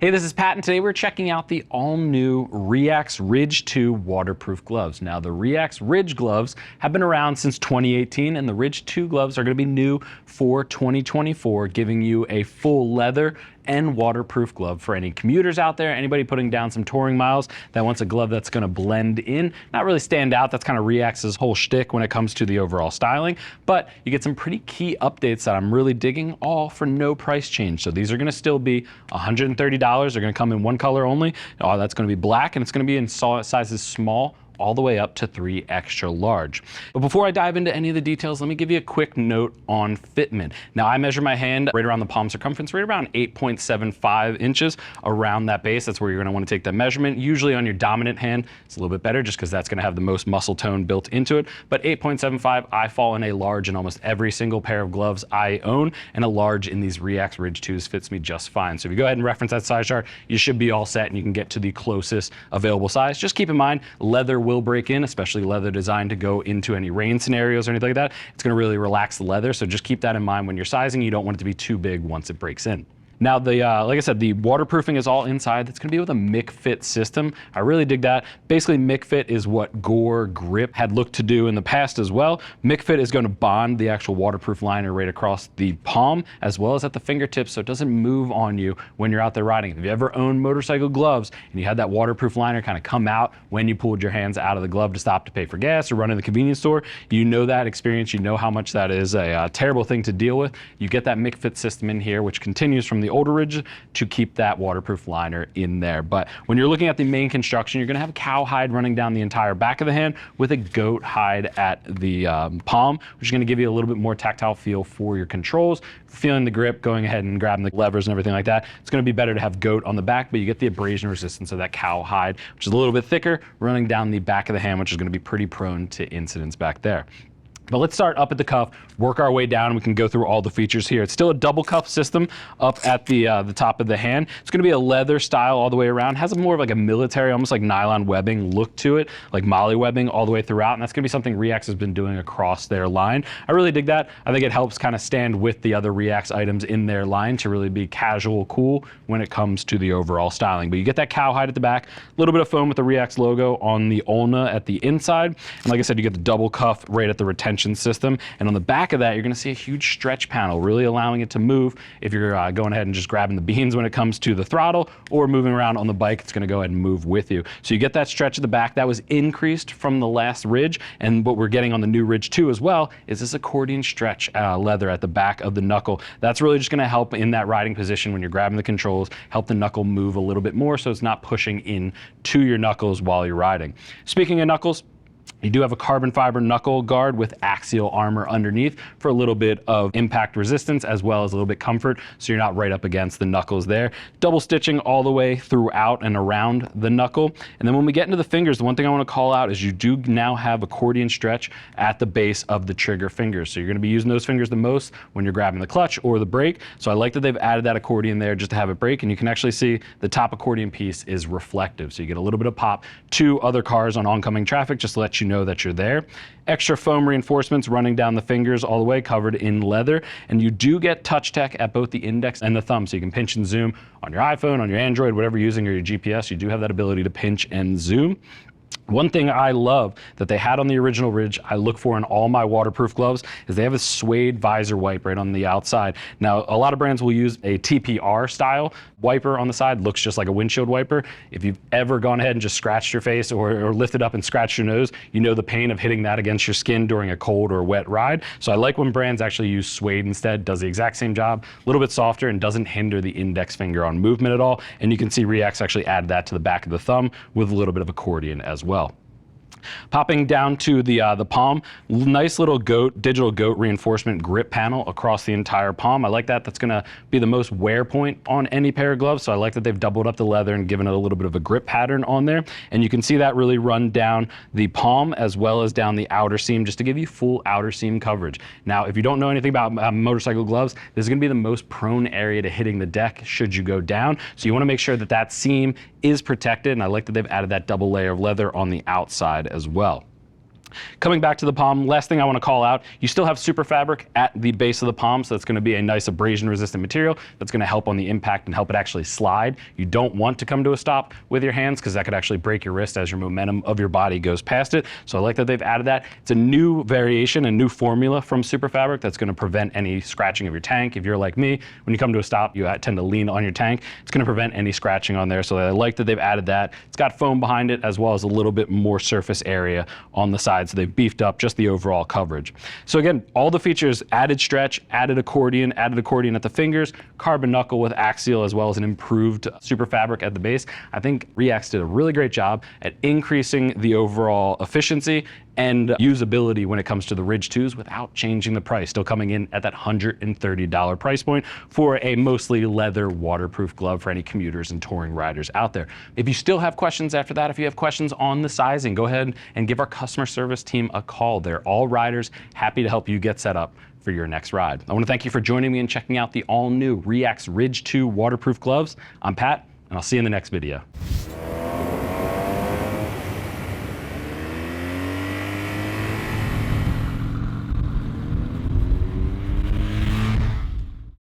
Hey, this is Pat, and today we're checking out the all-new REAX Ridge 2 waterproof gloves. Now, the REAX Ridge gloves have been around since 2018, and the Ridge 2 gloves are going to be new for 2024, giving you a full leather and waterproof glove for any commuters out there, anybody putting down some touring miles that wants a glove that's going to blend in, not really stand out. That's kind of REAX's whole shtick when it comes to the overall styling, but you get some pretty key updates that I'm really digging, all for no price change. So these are going to still be $130. They're going to come in one color only. That's going to be black, and it's going to be in sizes small all the way up to 3 extra large. But before I dive into any of the details, let me give you a quick note on fitment. Now, I measure my hand right around the palm circumference, right around 8.75 inches around that base. That's where you're gonna want to take that measurement. Usually on your dominant hand, it's a little bit better just because that's gonna have the most muscle tone built into it. But 8.75, I fall in a large in almost every single pair of gloves I own, and a large in these REAX Ridge 2s fits me just fine. So if you go ahead and reference that size chart, you should be all set and you can get to the closest available size. Just keep in mind, leather will break in, especially leather designed to go into any rain scenarios or anything like that. It's going to really relax the leather, so just keep that in mind when you're sizing. You don't want it to be too big once it breaks in. Now, like I said, the waterproofing is all inside. It's gonna be with a MIC-Fit system. I really dig that. Basically, MIC-Fit is what Gore Grip had looked to do in the past as well. MIC-Fit is gonna bond the actual waterproof liner right across the palm, as well as at the fingertips, so it doesn't move on you when you're out there riding. If you ever owned motorcycle gloves and you had that waterproof liner kind of come out when you pulled your hands out of the glove to stop to pay for gas or run to the convenience store, you know that experience, you know how much that is a terrible thing to deal with. You get that MIC-Fit system in here, which continues from the older Ridge to keep that waterproof liner in there. But when you're looking at the main construction, you're going to have a cowhide running down the entire back of the hand with a goat hide at the palm, which is going to give you a little bit more tactile feel for your controls. Feeling the grip, going ahead and grabbing the levers and everything like that. It's going to be better to have goat on the back, but you get the abrasion resistance of that cowhide, which is a little bit thicker, running down the back of the hand, which is going to be pretty prone to incidents back there. But let's start up at the cuff, work our way down, and we can go through all the features here. It's still a double cuff system up at the top of the hand. It's gonna be a leather style all the way around. Has a more of like a military, almost like nylon webbing look to it, like molly webbing all the way throughout, and that's gonna be something REAX has been doing across their line. I really dig that. I think it helps kind of stand with the other REAX items in their line to really be casual, cool when it comes to the overall styling. But you get that cowhide at the back, a little bit of foam with the REAX logo on the ulna at the inside, and like I said, you get the double cuff right at the retention system, and on the back of that you're going to see a huge stretch panel, really allowing it to move if you're going ahead and just grabbing the beans when it comes to the throttle, or moving around on the bike. It's going to go ahead and move with you, so you get that stretch at the back. That was increased from the last Ridge, and what we're getting on the new Ridge 2 as well is this accordion stretch leather at the back of the knuckle. That's really just going to help in that riding position when you're grabbing the controls, help the knuckle move a little bit more so it's not pushing in to your knuckles while you're riding. Speaking of knuckles, you do have a carbon fiber knuckle guard with axial armor underneath for a little bit of impact resistance as well as a little bit comfort, so you're not right up against the knuckles there. Double stitching all the way throughout and around the knuckle. And then when we get into the fingers, the one thing I want to call out is you do now have accordion stretch at the base of the trigger fingers. So you're going to be using those fingers the most when you're grabbing the clutch or the brake. So I like that they've added that accordion there just to have it break, and you can actually see the top accordion piece is reflective. So you get a little bit of pop to other cars on oncoming traffic, just to let you know that you're there. Extra foam reinforcements running down the fingers all the way, covered in leather, and you do get touch tech at both the index and the thumb, so you can pinch and zoom on your iPhone, on your Android, whatever you're using, or your GPS. You do have that ability to pinch and zoom. One thing I love that they had on the original Ridge, I look for in all my waterproof gloves, is they have a suede visor wipe right on the outside. Now, a lot of brands will use a TPR style wiper on the side, looks just like a windshield wiper. If you've ever gone ahead and just scratched your face or lifted up and scratched your nose, you know the pain of hitting that against your skin during a cold or wet ride. So I like when brands actually use suede instead. Does the exact same job, a little bit softer, and doesn't hinder the index finger on movement at all. And you can see REAX actually added that to the back of the thumb with a little bit of accordion as well. Popping down to the palm, nice little digital goat reinforcement grip panel across the entire palm. I like that. That's going to be the most wear point on any pair of gloves, so I like that they've doubled up the leather and given it a little bit of a grip pattern on there. And you can see that really run down the palm as well as down the outer seam, just to give you full outer seam coverage. Now, if you don't know anything about motorcycle gloves, this is going to be the most prone area to hitting the deck should you go down, so you want to make sure that that seam is protected, and I like that they've added that double layer of leather on the outside as well. Coming back to the palm, last thing I want to call out, you still have SuperFabric at the base of the palm, so that's going to be a nice abrasion-resistant material that's going to help on the impact and help it actually slide. You don't want to come to a stop with your hands because that could actually break your wrist as your momentum of your body goes past it. So I like that they've added that. It's a new variation, a new formula from SuperFabric that's going to prevent any scratching of your tank. If you're like me, when you come to a stop, you tend to lean on your tank. It's going to prevent any scratching on there, so I like that they've added that. It's got foam behind it as well as a little bit more surface area on the side. So they've beefed up just the overall coverage. So again, all the features: added stretch, added accordion at the fingers, carbon knuckle with axial, as well as an improved SuperFabric at the base. I think REAX did a really great job at increasing the overall efficiency and usability when it comes to the Ridge 2s without changing the price, still coming in at that $130 price point for a mostly leather waterproof glove for any commuters and touring riders out there. If you still have questions after that, if you have questions on the sizing, go ahead and give our customer service team a call. They're all riders, happy to help you get set up for your next ride. I want to thank you for joining me and checking out the all-new REAX Ridge 2 waterproof gloves. I'm Pat, and I'll see you in the next video.